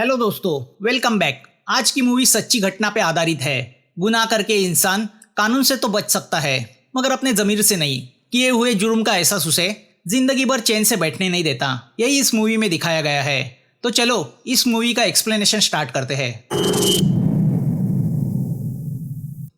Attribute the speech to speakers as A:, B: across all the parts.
A: Hello दोस्तों, welcome back. आज की मूवी सच्ची घटना पे आधारित है। गुनाह करके इंसान कानून से तो बच सकता है, मगर अपने जमीर से नहीं। किए हुए जुर्म का एहसास उसे जिंदगी भर चैन से बैठने नहीं देता। यही इस मूवी में दिखाया गया है। तो चलो इस मूवी का एक्सप्लेनेशन स्टार्ट करते हैं।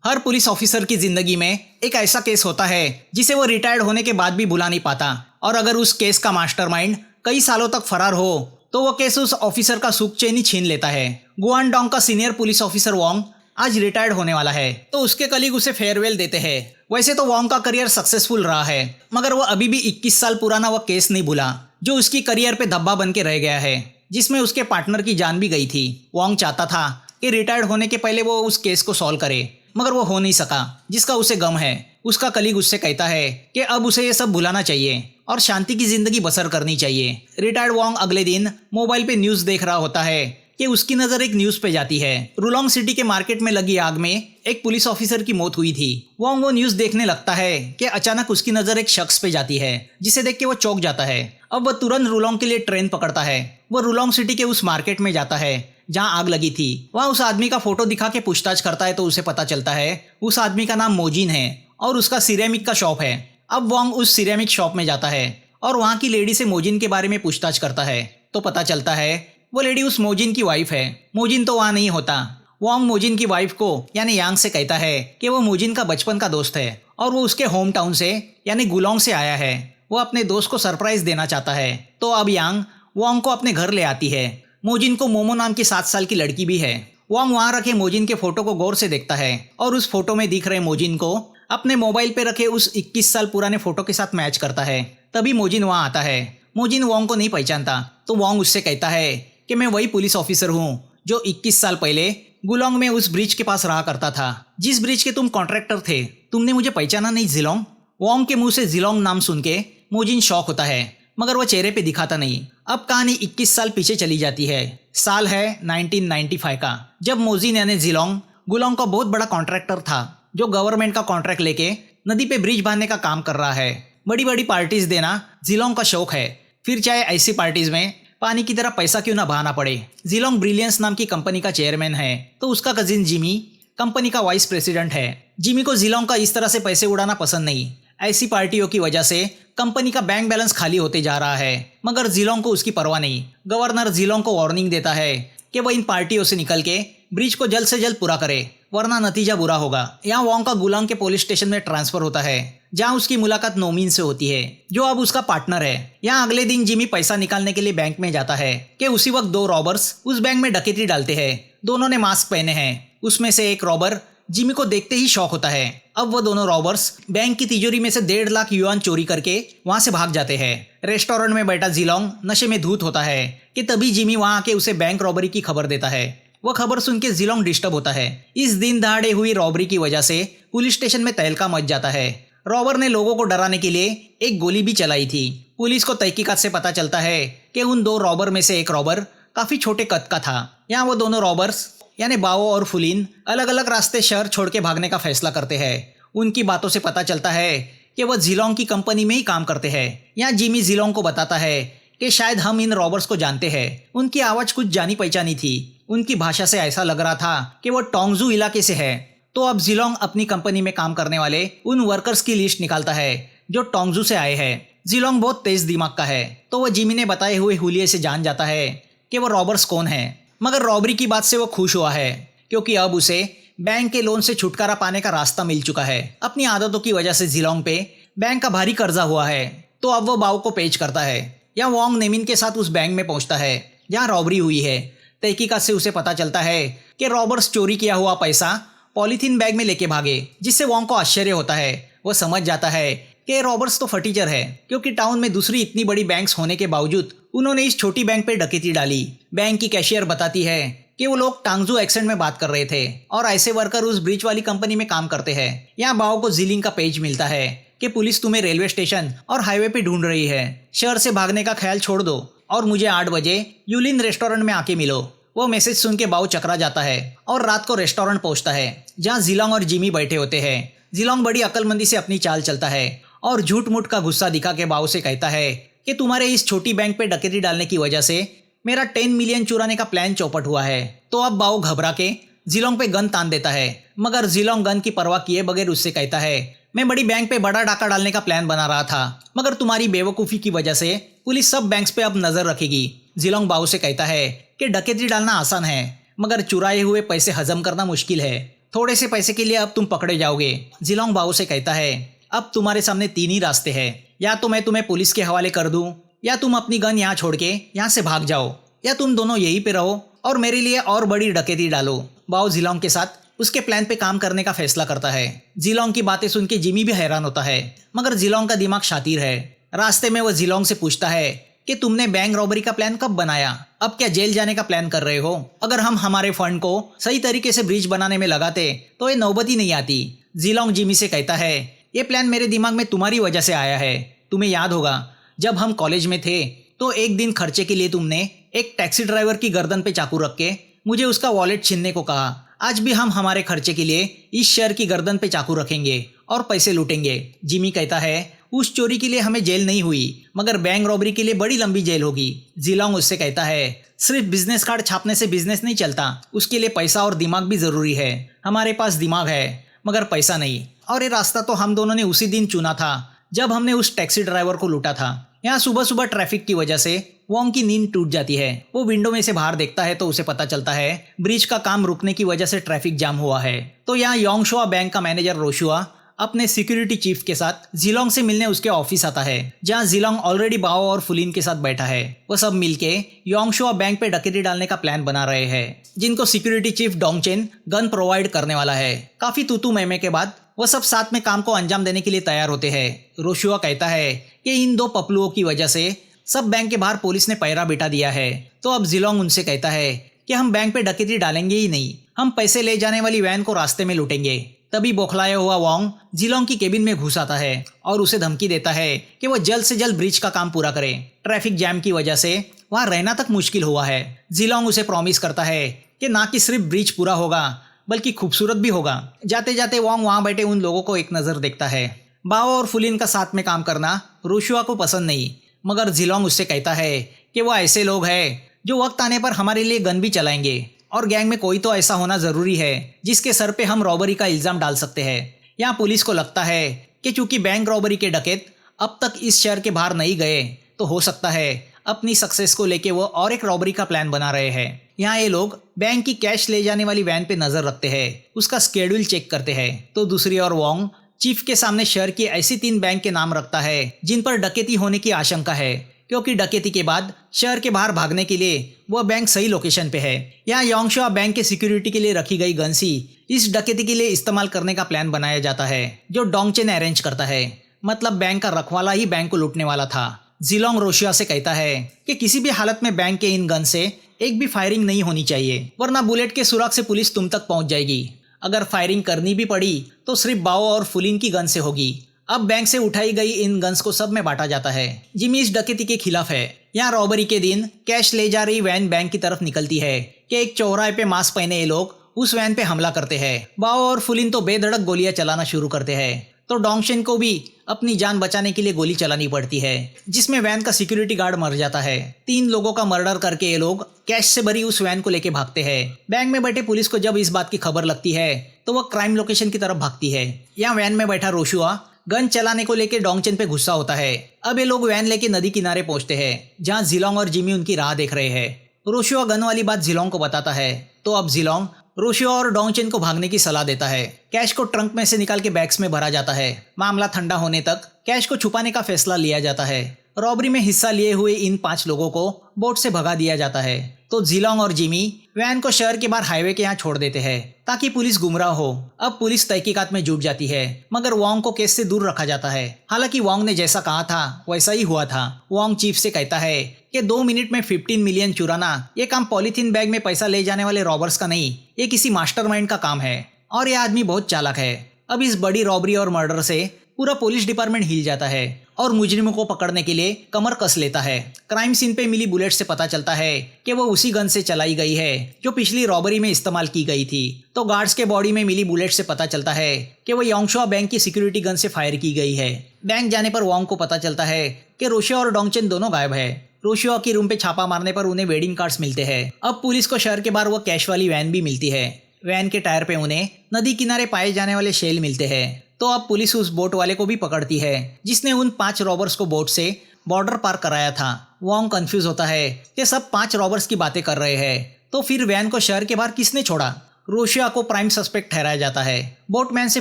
A: हर पुलिस ऑफिसर की जिंदगी में एक ऐसा केस होता है जिसे वो रिटायर्ड होने के बाद भी भुला नहीं पाता। और अगर उस केस का मास्टरमाइंड कई सालों तक फरार हो तो वो केस उस ऑफिसर का सुख चैन ही छीन लेता है। गुआनडोंग का सीनियर पुलिस ऑफिसर वोंग आज रिटायर्ड होने वाला है, तो उसके कलीग उसे फेयरवेल देते हैं। वैसे तो वोंग का करियर सक्सेसफुल रहा है, मगर वो अभी भी 21 साल पुराना वो केस नहीं भूला जो उसकी करियर पे धब्बा बन के रह गया है, जिसमें उसके पार्टनर की जान भी गई थी। वोंग चाहता था कि रिटायर्ड होने के पहले वो उस केस को सॉल्व करे, मगर वो हो नहीं सका, जिसका उसे गम है। उसका कलीग उससे कहता है कि अब उसे ये सब भुलाना चाहिए और शांति की जिंदगी बसर करनी चाहिए। रिटायर्ड वोंग अगले दिन मोबाइल पे न्यूज़ देख रहा होता है कि उसकी नज़र एक न्यूज़ पे जाती है। रुलोंग सिटी के मार्केट में लगी आग में एक पुलिस ऑफिसर की मौत हुई थी। वोंग वो न्यूज़ देखने लगता है कि अचानक उसकी नज़र एक शख्स पे जाती है, जिसे देख के वो चौंक जाता है। अब वह तुरंत रुलोंग के लिए ट्रेन पकड़ता है। वो रुलोंग सिटी के उस मार्केट में जाता है जहां आग लगी थी। वहां उस आदमी का फोटो दिखा के पूछताछ करता है तो उसे पता चलता है उस आदमी का नाम मोजिन है और उसका सिरेमिक का शॉप है। अब वोंग उस सिरेमिक शॉप में जाता है और वहां की लेडी से मोजिन के बारे में पूछताछ करता है तो पता चलता है वो लेडी उस मोजिन की वाइफ है। मोजिन तो वहां नहीं होता। वोंग मोजिन की वाइफ को यानी यांग से कहता है कि वो मोजिन का बचपन का दोस्त है और वो उसके होम टाउन से यानी गुलोंग से आया है। वो अपने दोस्त को सरप्राइज देना चाहता है। तो अब यांग वोंग को अपने घर ले आती है। मोजिन को मोमो नाम की 7 साल की लड़की भी है। वोंग वहां रखे मोजिन के फोटो को गौर से देखता है और उस फोटो में दिख रहे मोजिन को अपने मोबाइल पे रखे उस 21 साल पुराने फोटो के साथ मैच करता है। तभी मोजिन वहां आता है। मोजिन वोंग को नहीं पहचानता, तो वोंग उससे कहता है कि मैं वही पुलिस ऑफिसर हूँ जो 21 साल पहले गुलोंग में उस ब्रिज के पास रहा करता था, जिस ब्रिज के तुम कॉन्ट्रैक्टर थे। तुमने मुझे पहचाना नहीं जिलोंग? वोंग के मुंह से जिलोंग नाम सुन के मोजिन शॉक होता है, मगर वह चेहरे पे दिखाता नहीं। अब कहानी 21 साल पीछे चली जाती है। साल है 1995 का, जब मोजिन यानी जिलोंग गुलोंग का बहुत बड़ा कॉन्ट्रैक्टर था जो गवर्नमेंट का कॉन्ट्रैक्ट लेके नदी पे ब्रिज बांधने का काम कर रहा है। बड़ी बड़ी पार्टीज देना जिलोंग का शौक है, फिर चाहे ऐसी पार्टीज में पानी की तरह पैसा क्यों ना बहाना पड़े। जिलोंग ब्रिलियंस नाम की कंपनी का चेयरमैन है, तो उसका कजिन जिमी कंपनी का वाइस प्रेसिडेंट है। जिमी को जिलोंग का इस तरह से पैसे उड़ाना पसंद नहीं। ऐसी पार्टियों की वजह से कंपनी का बैंक बैलेंस खाली होते जा रहा है, मगर जिलोंग को उसकी परवाह नहीं। गवर्नर जिलोंग को वार्निंग देता है कि वह इन पार्टियों से निकल के ब्रिज को जल्द से जल्द पूरा करे, वरना नतीजा बुरा होगा। यहाँ वोंग का गुलोंग के पुलिस स्टेशन में ट्रांसफर होता है, जहाँ उसकी मुलाकात नोमिन से होती है जो अब उसका पार्टनर है। यहाँ अगले दिन जिमी पैसा निकालने के लिए बैंक में जाता है कि उसी वक्त 2 रॉबर्स उस बैंक में डकैती डालते हैं। दोनों ने मास्क पहने हैं। उसमें से एक रॉबर जिमी को देखते ही शॉक होता है। अब वो दोनों रॉबर्स बैंक की तिजोरी में से 1.5 लाख युआन चोरी करके वहां से भाग जाते हैं। रेस्टोरेंट में बैठा जिलोंग नशे में धूत होता है कि तभी जिमी वहां आके उसे बैंक रॉबरी की खबर देता है। वह खबर सुन के जिलोंग डिस्टर्ब होता है। इस दिन दहाड़े हुई रॉबरी की वजह से पुलिस स्टेशन में तहलका मच जाता है। रॉबर ने लोगों को डराने के लिए एक गोली भी चलाई थी। पुलिस को तहकीकात से पता चलता है कि उन 2 रॉबर में से एक रॉबर काफी छोटे कद का था। यहाँ वो दोनों रॉबर्स यानी बाओ और फुलिन अलग अलग रास्ते शहर छोड़ के भागने का फैसला करते हैं। उनकी बातों से पता चलता है कि वह जिलोंग की कंपनी में ही काम करते हैं। यहाँ जिमी जिलोंग को बताता है कि शायद हम इन रॉबर्स को जानते हैं। उनकी आवाज कुछ जानी पहचानी थी। उनकी भाषा से ऐसा लग रहा था कि वो टोंगजू इलाके से है। तो अब जिलोंग अपनी कंपनी में काम करने वाले उन वर्कर्स की लिस्ट निकालता है जो टोंगजू से आए हैं। जिलोंग बहुत तेज दिमाग का है, तो वह जिमी ने बताए हुए हुलिये से जान जाता है कि वो रॉबर्स कौन है। मगर रॉबरी की बात से वो खुश हुआ है, क्योंकि अब उसे बैंक के लोन से छुटकारा पाने का रास्ता मिल चुका है। अपनी आदतों की वजह से जिलोंग पे बैंक का भारी कर्जा हुआ है, तो अब वो बाओ को पेश करता है। या वोंग नेमिन के साथ उस बैंक में पहुंचता है जहां रॉबरी हुई है। तहकीकात से उसे पता चलता है कि रॉबर्स चोरी किया हुआ पैसा पॉलीथीन बैग में लेके भागे, जिससे वोंग को आश्चर्य होता है। वो समझ जाता है कि रॉबर्स तो फटीचर है, क्योंकि टाउन में दूसरी इतनी बड़ी बैंक्स होने के बावजूद उन्होंने इस छोटी बैंक पे डकैती डाली। बैंक की कैशियर बताती है कि वो लोग टांगजू एक्सेंट में बात कर रहे थे और ऐसे वर्कर उस ब्रिज वाली कंपनी में काम करते हैं। यहाँ बाओ को जिलिंग का पेज मिलता है कि पुलिस तुम्हें रेलवे स्टेशन और हाईवे पे ढूंढ रही है। शहर से भागने का ख्याल छोड़ दो और मुझे 8 बजे यूलिन रेस्टोरेंट में आके मिलो। वो मैसेज सुन के बाओ चकरा जाता है और रात को रेस्टोरेंट पहुंचता है जहां जिलोंग और जिमी बैठे होते हैं। जिलोंग बड़ी अक्लमंदी से अपनी चाल चलता है और झूठ मूठ का गुस्सा दिखा के बाओ से कहता है कि तुम्हारे इस छोटी बैंक पे डकैती डालने की वजह से मेरा 10 मिलियन चुराने का प्लान चौपट हुआ है। तो अब बाओ घबरा के जिलोंग पे गन तान देता है, मगर जिलोंग गन की परवाह किए बगैर उससे कहता है, मैं बड़ी बैंक पे बड़ा डाका डालने का प्लान बना रहा था, मगर तुम्हारी बेवकूफ़ी की वजह से पुलिस सब बैंक्स पे अब नजर रखेगी। जिलोंग बाओ से कहता है कि डकैती डालना आसान है, मगर चुराए हुए पैसे हजम करना मुश्किल है। थोड़े से पैसे के लिए अब तुम पकड़े जाओगे। जिलोंग बाओ से कहता है, अब तुम्हारे सामने 3 ही रास्ते हैं, या तो मैं तुम्हें पुलिस के हवाले कर दूं, या तुम अपनी गन यहाँ छोड़ के यहाँ से भाग जाओ, या तुम दोनों यहीं पे रहो और मेरे लिए और बड़ी डकैती डालो। बाओ जिलोंग के साथ उसके प्लान पे काम करने का फैसला करता है। जिलोंग की बातें सुन के जिमी भी हैरान होता है, मगर जिलोंग का दिमाग शातिर है। रास्ते में वो जिलोंग से पूछता है कि तुमने बैंक रॉबरी का प्लान कब बनाया? अब क्या जेल जाने का प्लान कर रहे हो? अगर हम हमारे फंड को सही तरीके से ब्रिज बनाने में लगाते तो ये नौबत ही नहीं आती। जिलोंग जिमी से कहता है, ये प्लान मेरे दिमाग में तुम्हारी वजह से आया है। तुम्हें याद होगा जब हम कॉलेज में थे तो एक दिन खर्चे के लिए तुमने एक टैक्सी ड्राइवर की गर्दन पे चाकू रख के मुझे उसका वॉलेट छीनने को कहा। आज भी हम हमारे खर्चे के लिए इस शहर की गर्दन पे चाकू रखेंगे और पैसे लूटेंगे। जिमी कहता है, उस चोरी के लिए हमें जेल नहीं हुई, मगर बैंक रॉबरी के लिए बड़ी लंबी जेल होगी। जिलोंग उससे कहता है, सिर्फ बिजनेस कार्ड छापने से बिजनेस नहीं चलता, उसके लिए पैसा और दिमाग भी जरूरी है। हमारे पास दिमाग है मगर पैसा नहीं, और ये रास्ता तो हम दोनों ने उसी दिन चुना था जब हमने उस टैक्सी ड्राइवर को लूटा था। यहाँ सुबह सुबह ट्रैफिक की वजह से वोंग की नींद टूट जाती है। वो विंडो में से बाहर देखता है तो उसे पता चलता है ब्रिज का काम रुकने की वजह से ट्रैफिक जाम हुआ है। तो यहाँ योंगशुआ बैंक का मैनेजर रोशुआ अपने सिक्योरिटी चीफ के साथ जिलोंग से मिलने उसके ऑफिस आता है, जहाँ जिलोंग ऑलरेडी बाओ और फुलिन के साथ बैठा है। वो सब मिलके योंगशुआ बैंक पे डकैती डालने का प्लान बना रहे हैं, जिनको सिक्योरिटी चीफ डोंगचेन गन प्रोवाइड करने वाला है। काफी तूतू मैमे के बाद वो सब साथ में काम को अंजाम देने के लिए तैयार होते हैं। रोशुआ कहता है कि इन 2 पपलुओं की वजह से सब बैंक के बाहर पुलिस ने पहरा बिठा दिया है। तो अब जिलोंग उनसे कहता है कि हम बैंक पे डकैती डालेंगे ही नहीं, हम पैसे ले जाने वाली वैन को रास्ते में लूटेंगे। तभी बौखलाया हुआ वोंग जिलोंग की केबिन में घुस आता है और उसे धमकी देता है कि वो जल्द से जल्द ब्रिज का काम पूरा करे। ट्रैफिक जैम की वजह से वहाँ रहना तक मुश्किल हुआ है। जिलोंग उसे प्रॉमिस करता है कि ना कि सिर्फ ब्रिज पूरा होगा बल्कि खूबसूरत भी होगा। जाते जाते वोंग वहाँ बैठे उन लोगों को एक नज़र देखता है। बाओ और फुलिन का साथ में काम करना रोशुआ को पसंद नहीं, मगर जिलोंग उससे कहता है कि वो ऐसे लोग हैं जो वक्त आने पर हमारे लिए गन भी चलाएंगे, और गैंग में कोई तो ऐसा होना ज़रूरी है जिसके सर पे हम रॉबरी का इल्ज़ाम डाल सकते हैं। यहाँ पुलिस को लगता है कि चूंकि बैंक रॉबरी के डकैत अब तक इस शहर के बाहर नहीं गए, तो हो सकता है अपनी सक्सेस को लेके वो और एक रॉबरी का प्लान बना रहे हैं। यहाँ ये लोग बैंक की कैश ले जाने वाली वैन पे नज़र रखते हैं, उसका स्केड्यूल चेक करते हैं। तो दूसरी ओर वोंग चीफ के सामने शहर की ऐसी 3 बैंक के नाम रखता है जिन पर डकैती होने की आशंका है, क्योंकि डकैती के बाद शहर के बाहर भागने के लिए वह बैंक सही लोकेशन पे है। यहाँ योंगशुआ बैंक के सिक्योरिटी के लिए रखी गई गन सी इस डकैती के लिए इस्तेमाल करने का प्लान बनाया जाता है, जो डोंगचेन अरेंज करता है। मतलब बैंक का रखवाला ही बैंक को लूटने वाला था। जिलोंग रोशिया से कहता है कि किसी भी हालत में बैंक के इन गन से एक भी फायरिंग नहीं होनी चाहिए, वरना बुलेट के सुराग से पुलिस तुम तक पहुंच जाएगी। अगर फायरिंग करनी भी पड़ी तो सिर्फ बाओ और फुलिन की गन से होगी। अब बैंक से उठाई गई इन गन्स को सब में बांटा जाता है। जिमी इस डकैती के खिलाफ है। यहाँ रॉबरी के दिन कैश ले जा रही वैन बैंक की तरफ निकलती है कि एक चौराहे पे मास्क पहने ये लोग उस वैन पे हमला करते हैं। बाओ और फुलिन तो बेधड़क गोलियां चलाना शुरू करते हैं, तो डोंगचेन को भी अपनी जान बचाने के लिए गोली चलानी पड़ती है, जिसमें वैन का सिक्योरिटी गार्ड मर जाता है। 3 लोगों का मर्डर करके ये लोग कैश से भरी उस वैन को लेके भागते हैं। बैंक में बैठे पुलिस को जब इस बात की खबर लगती है तो वह क्राइम लोकेशन की तरफ भागती है। यहाँ वैन में बैठा रोशुआ गन चलाने को लेकर डोंगचेन पे गुस्सा होता है। अब ये लोग वैन लेके नदी किनारे पहुंचते हैं, जहाँ जिलोंग और जिमी उनकी राह देख रहे हैं। रोशुआ गन वाली बात जिलोंग को बताता है, तो अब जिलोंग रोशियो और डोंगचेन को भागने की सलाह देता है। कैश को ट्रंक में से निकाल के बैग्स में भरा जाता है। मामला ठंडा होने तक कैश को छुपाने का फैसला लिया जाता है। रॉबरी में हिस्सा लिए हुए इन 5 लोगों को बोट से भगा दिया जाता है। तो जिलोंग और जिमी वैन को शहर के बाहर हाईवे के यहाँ छोड़ देते हैं ताकि पुलिस गुमराह हो। अब पुलिस तहकीकात में जुट जाती है, मगर वोंग को केस से दूर रखा जाता है। हालांकि वोंग ने जैसा कहा था वैसा ही हुआ था। वोंग चीफ से कहता है कि 2 मिनट में 15 मिलियन चुराना ये काम पॉलीथीन बैग में पैसा ले जाने वाले रॉबर्स का नहीं, ये किसी मास्टरमाइंड का काम है और ये आदमी बहुत चालाक है। अब इस बड़ी रॉबरी और मर्डर से पूरा पुलिस डिपार्टमेंट हिल जाता है और मुजरिमों को पकड़ने के लिए कमर कस लेता है। क्राइम सीन पे मिली बुलेट से पता चलता है कि वो उसी गन से चलाई गई है जो पिछली रॉबरी में इस्तेमाल की गई थी। तो गार्ड्स के बॉडी में मिली बुलेट से पता चलता है कि वो योंगशुआ बैंक की सिक्योरिटी गन से फायर की गई है। बैंक जाने पर वोंग को पता चलता है कि रोशिया और डोंगचेन दोनों गायब है। रोशियो के रूम पे छापा मारने पर उन्हें वेडिंग कार्ड्स मिलते हैं। अब पुलिस को शहर के बाहर वो कैश वाली वैन भी मिलती है। वैन के टायर पे उन्हें नदी किनारे पाए जाने वाले शेल मिलते हैं। तो अब पुलिस उस बोट वाले को भी पकड़ती है जिसने उन 5 रॉबर्स को बोट से बॉर्डर पार कराया था। वॉन्ग कंफ्यूज होता है कि सब 5 रॉबर्स की बातें कर रहे हैं, तो फिर वैन को शहर के बाहर किसने छोड़ा। रोशिया को प्राइम सस्पेक्ट ठहराया जाता है। बोटमैन से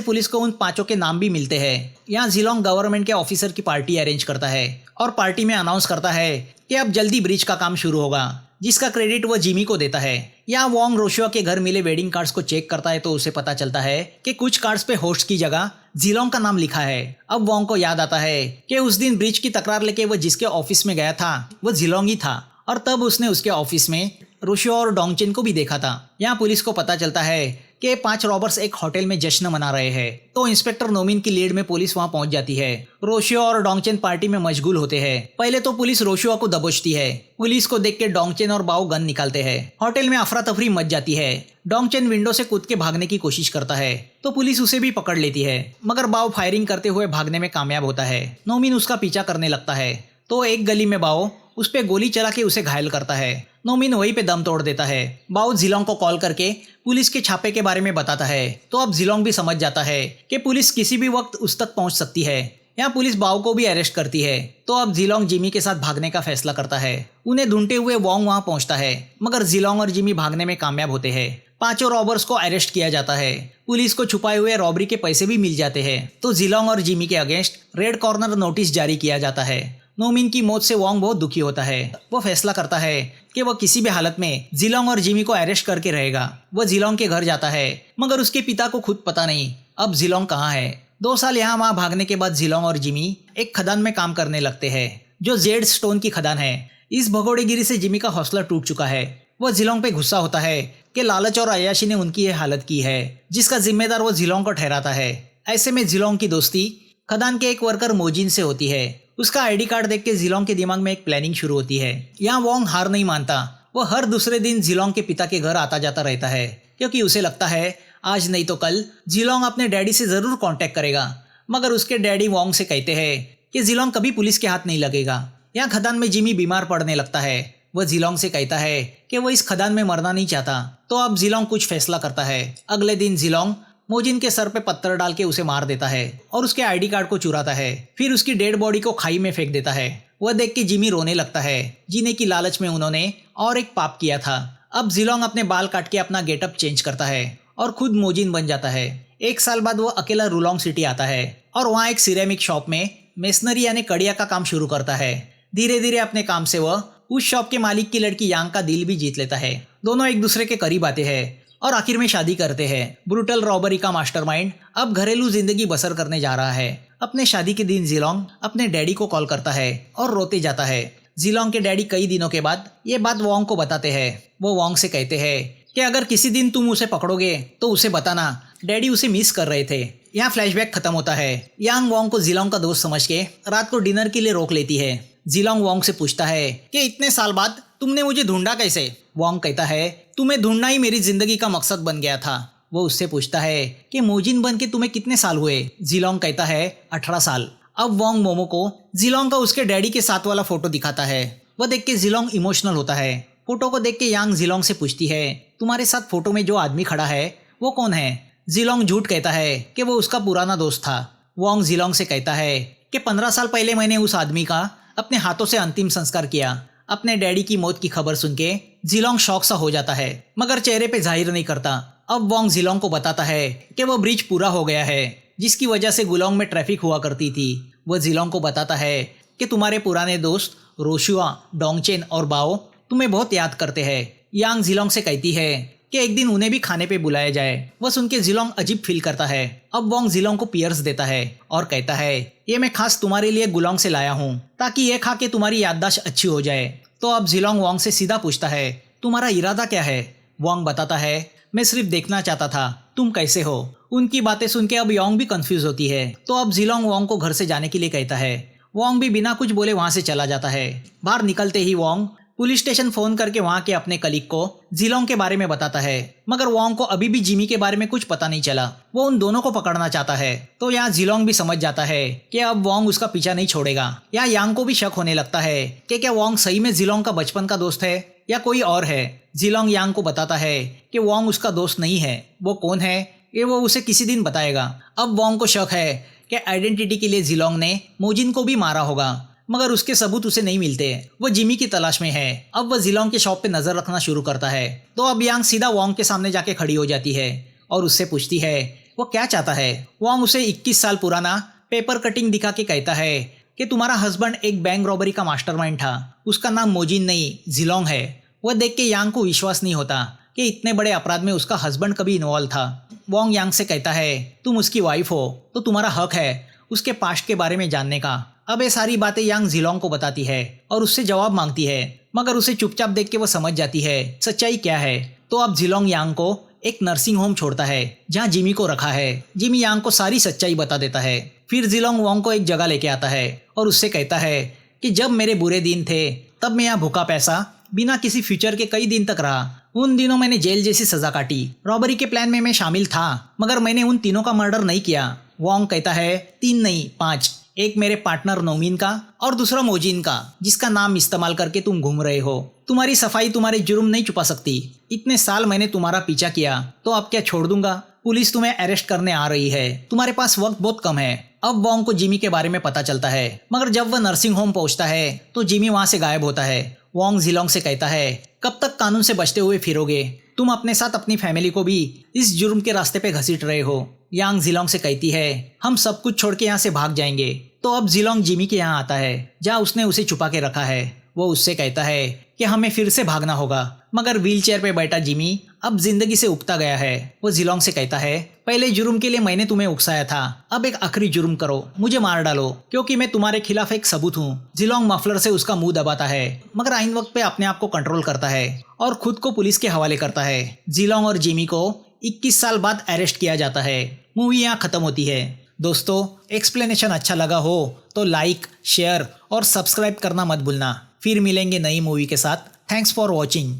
A: पुलिस को उन 5 के नाम भी मिलते हैं। यहाँ जिलोंग गवर्नमेंट के ऑफिसर की पार्टी अरेंज करता है और पार्टी में अनाउंस करता है कि अब जल्दी ब्रिज का काम शुरू होगा, जिसका क्रेडिट वो जिमी को देता है। यहाँ वॉन्ग रोशिया के घर मिले वेडिंग कार्ड्स को चेक करता है तो उसे पता चलता है कि कुछ कार्ड्स पे होस्ट की जगह जिलोंग का नाम लिखा है। अब वॉन्ग को याद आता है कि उस दिन ब्रिज की तकरार लेके वो जिसके ऑफिस में गया था वो जिलोंग ही था और तब उसने उसके ऑफिस में रोशियो और डोंगचेन को भी देखा था। यहाँ पुलिस को पता चलता है कि 5 रॉबर्स एक होटल में जश्न मना रहे हैं, तो इंस्पेक्टर नोमिन की लीड में पुलिस वहां पहुंच जाती है। रोशियो और डोंगचेन पार्टी में मशगूल होते हैं। पहले तो पुलिस रोशियो को दबोचती है। पुलिस को देख के डोंगचेन और बाओ गन निकालते हैं। होटल में अफरा तफरी मच जाती है। डोंगचेन विंडो से कूद के भागने की कोशिश करता है तो पुलिस उसे भी पकड़ लेती है, मगर बाओ फायरिंग करते हुए भागने में कामयाब होता है। नोमिन उसका पीछा करने लगता है तो एक गली में बाओ उस पे गोली चला के उसे घायल करता है। नोमिन वहीं पे दम तोड़ देता है। बाओ जिलोंग को कॉल करके पुलिस के छापे के बारे में बताता है, तो अब जिलोंग भी समझ जाता है कि पुलिस किसी भी वक्त उस तक पहुंच सकती है। यहाँ पुलिस बाओ को भी अरेस्ट करती है, तो अब जिलोंग जिमी के साथ भागने का फैसला करता है। उन्हें ढूंढते हुए वॉन्ग वहां पहुंचता है, मगर जिलोंग और जिमी भागने में कामयाब होते हैं। 5 रॉबर्स को अरेस्ट किया जाता है। पुलिस को छुपाए हुए रॉबरी के पैसे भी मिल जाते हैं, तो जिलोंग और जिमी के अगेंस्ट रेड कॉर्नर नोटिस जारी किया जाता है। नोमिन की मौत से वॉन्ग बहुत दुखी होता है। वो फैसला करता है कि वो किसी भी हालत में जिलोंग और जिमी को अरेस्ट करके रहेगा। वो जिलोंग के घर जाता है, मगर उसके पिता को खुद पता नहीं अब जिलोंग कहाँ है। 2 साल यहाँ वहाँ भागने के बाद जिलोंग और जिमी एक खदान में काम करने लगते हैं, जो जेड स्टोन की खदान है। इस भगोड़ेगिरी से जिमी का हौसला टूट चुका है। वो जिलोंग पे गुस्सा होता है कि लालच और अय्याशी ने उनकी ये हालत की है, जिसका जिम्मेदार वो जिलोंग को ठहराता है। ऐसे में जिलोंग की दोस्ती खदान के एक वर्कर मोजिन से होती है। उसका आईडी कार्ड देख के जिलोंग के दिमाग में एक प्लानिंग शुरू होती है। यहाँ वॉन्ग हार नहीं मानता। वो हर दूसरे दिन जिलोंग के पिता के घर आता जाता रहता है, क्योंकि उसे लगता है आज नहीं तो कल जिलोंग अपने डैडी से जरूर कांटेक्ट करेगा। मगर उसके डैडी वॉन्ग से कहते हैं कि जिलोंग कभी पुलिस के हाथ नहीं लगेगा। यहाँ खदान में जिमी बीमार पड़ने लगता है। वह जिलोंग से कहता है कि वो इस खदान में मरना नहीं चाहता, तो अब जिलोंग कुछ फैसला करता है। अगले दिन जिलोंग मोजिन के सर पे पत्थर डाल के उसे मार देता है और उसके आईडी कार्ड को चुराता है। फिर उसकी डेड बॉडी को खाई में फेंक देता है। वह देख के जिमी रोने लगता है। जीने की लालच में उन्होंने और एक पाप किया था। अब जिलोंग अपने बाल काट के अपना गेटअप चेंज करता है और खुद मोजिन बन जाता है। 1 साल बाद वो अकेला रुलोंग सिटी आता है और वहाँ एक सिरेमिक शॉप में मेसनरी यानी कड़िया का काम शुरू करता है। धीरे धीरे अपने काम से वह उस शॉप के मालिक की लड़की यांग का दिल भी जीत लेता है। दोनों एक दूसरे के करीब आते हैं और आखिर में शादी करते हैं। ब्रूटल रॉबरी का मास्टरमाइंड अब घरेलू जिंदगी बसर करने जा रहा है। अपने शादी के दिन जिलोंग अपने डैडी को कॉल करता है और रोते जाता है। जिलोंग के डैडी कई दिनों के बाद ये बात वॉन्ग को बताते हैं। वो वॉन्ग से कहते हैं कि अगर किसी दिन तुम उसे पकड़ोगे तो उसे बताना डैडी उसे मिस कर रहे थे। यहाँ फ्लैशबैक खत्म होता है। यांग वॉन्ग को जिलोंग का दोस्त समझ के रात को डिनर के लिए रोक लेती है। जिलोंग वॉन्ग से पूछता है कि इतने साल बाद तुमने मुझे ढूंढा कैसे। वॉन्ग कहता है तुम्हें ढूंढना ही मेरी जिंदगी का मकसद बन गया था। वो उससे पूछता है कि मोजिन बन के तुम्हें कितने साल हुए। जिलोंग कहता है 18 साल। अब वॉन्ग मोमो को जिलोंग का उसके डैडी के साथ वाला फोटो दिखाता है। वह देख के जिलोंग इमोशनल होता है। फोटो को देख के यांग जिलोंग से पूछती है तुम्हारे साथ फोटो में जो आदमी खड़ा है वो कौन है। जिलोंग झूठ कहता है कि वो उसका पुराना दोस्त था। वॉन्ग जिलोंग से कहता है कि 15 साल पहले मैंने उस आदमी का अपने हाथों से अंतिम संस्कार किया। अपने डैडी की मौत की खबर सुन के जिलोंग शौक सा हो जाता है, मगर चेहरे पे जाहिर नहीं करता। अब वॉन्ग जिलोंग को बताता है कि वो ब्रिज पूरा हो गया है, जिसकी वजह से गुलोंग में ट्रैफिक हुआ करती थी। वह जिलोंग को बताता है कि तुम्हारे पुराने दोस्त रोशुआ, डोंगचेन और बाओ तुम्हें बहुत याद करते हैं। यांग जिलोंग से कहती है कि एक दिन उन्हें भी खाने पे बुलाया जाए। वह सुन के जिलोंग अजीब फील करता है। अब वॉन्ग जिलोंग को पियर्स देता है और कहता है ये मैं खास तुम्हारे लिए गुलोंग से लाया हूँ, ताकि ये खा के तुम्हारी याददाश्त अच्छी हो जाए। तो अब जिलोंग वॉन्ग से सीधा पूछता है तुम्हारा इरादा क्या है। वॉन्ग बताता है मैं सिर्फ देखना चाहता था तुम कैसे हो। उनकी बातें सुन के अब योंग भी कंफ्यूज होती है, तो अब जिलोंग वॉन्ग को घर से जाने के लिए कहता है। वॉन्ग भी बिना कुछ बोले वहां से चला जाता है। बाहर निकलते ही वॉन्ग पुलिस स्टेशन फोन करके वहाँ के अपने कलीग को जिलोंग के बारे में बताता है, मगर वोंग को अभी भी जिमी के बारे में कुछ पता नहीं चला। वो उन दोनों को पकड़ना चाहता है। तो यहाँ जिलोंग भी समझ जाता है कि अब वोंग उसका पीछा नहीं छोड़ेगा। यहाँ यांग को भी शक होने लगता है कि क्या वोंग सही में जिलोंग का बचपन का दोस्त है या कोई और है। जिलोंग यांग को बताता है कि वोंग उसका दोस्त नहीं है, वो कौन है ये वो उसे किसी दिन बताएगा। अब वोंग को शक है कि आइडेंटिटी के लिए जिलोंग ने मोजिन को भी मारा होगा, मगर उसके सबूत उसे नहीं मिलते। वो जिमी की तलाश में है। अब वह जिलोंग के शॉप पे नजर रखना शुरू करता है। तो अब यांग सीधा वोंग के सामने जाके खड़ी हो जाती है और उससे पूछती है वो क्या चाहता है। वोंग उसे 21 साल पुराना पेपर कटिंग दिखा के कहता है कि तुम्हारा हस्बैंड एक बैंक रॉबरी का मास्टरमाइंड था, उसका नाम मोजिन नहीं जिलोंग है। वह देख के यांग को विश्वास नहीं होता कि इतने बड़े अपराध में उसका हस्बैंड कभी इन्वॉल्व था। वोंग यांग से कहता है तुम उसकी वाइफ हो तो तुम्हारा हक है उसके पास्ट के बारे में जानने का। अब ये सारी बातें यांग जिलोंग को बताती है और उससे जवाब मांगती है, मगर उसे चुपचाप देख के वो समझ जाती है सच्चाई क्या है। तो अब जिलोंग यांग को एक नर्सिंग होम छोड़ता है जहाँ जिमी को रखा है। जिमी यांग को सारी सच्चाई बता देता है। फिर जिलोंग वोंग को एक जगह लेके आता है और उससे कहता है कि जब मेरे बुरे दिन थे तब मैं यहाँ भूखा पैसा बिना किसी फ्यूचर के कई दिन तक रहा। उन दिनों मैंने जेल जैसी सजा काटी। रॉबरी के प्लान में मैं शामिल था, मगर मैंने उन तीनों का मर्डर नहीं किया। वोंग कहता है 3 नहीं 5, एक मेरे पार्टनर नोमिन का और दूसरा मोजिन का, जिसका नाम इस्तेमाल करके तुम घूम रहे हो। तुम्हारी सफाई तुम्हारे जुर्म नहीं छुपा सकती। इतने साल मैंने तुम्हारा पीछा किया तो अब क्या छोड़ दूंगा? पुलिस तुम्हें अरेस्ट करने आ रही है, तुम्हारे पास वक्त बहुत कम है। अब वोंग को जिमी के बारे में पता चलता है, मगर जब वह नर्सिंग होम पहुंचता है तो जिमी वहां से गायब होता है। वोंग जिलोंग से कहता है कब तक कानून से बचते हुए फिरोगे? तुम अपने साथ अपनी फैमिली को भी इस जुर्म के रास्ते पे घसीट रहे हो। यांग जिलोंग से कहती है हम सब कुछ छोड़ के यहाँ से भाग जाएंगे। तो अब जिलोंग जिमी के यहाँ आता है जहाँ उसने उसे छुपा के रखा है। वो उससे कहता है कि हमें फिर से भागना होगा, मगर व्हीलचेयर पे बैठा जिमी अब जिंदगी से उबता गया है। वो जिलोंग से कहता है पहले जुर्म के लिए मैंने तुम्हें उकसाया था, अब एक आखिरी जुर्म करो, मुझे मार डालो क्योंकि मैं तुम्हारे खिलाफ एक सबूत हूँ। जिलोंग मफलर से उसका मुंह दबाता है, मगर आइन वक्त पे अपने आप को कंट्रोल करता है और खुद को पुलिस के हवाले करता है। जिलोंग और जिमी को 21 साल बाद अरेस्ट किया जाता है। मूवी यहाँ खत्म होती है। दोस्तों, एक्सप्लेनेशन अच्छा लगा हो तो लाइक, शेयर और सब्सक्राइब करना मत भूलना। फिर मिलेंगे नई मूवी के साथ। Thanks for watching.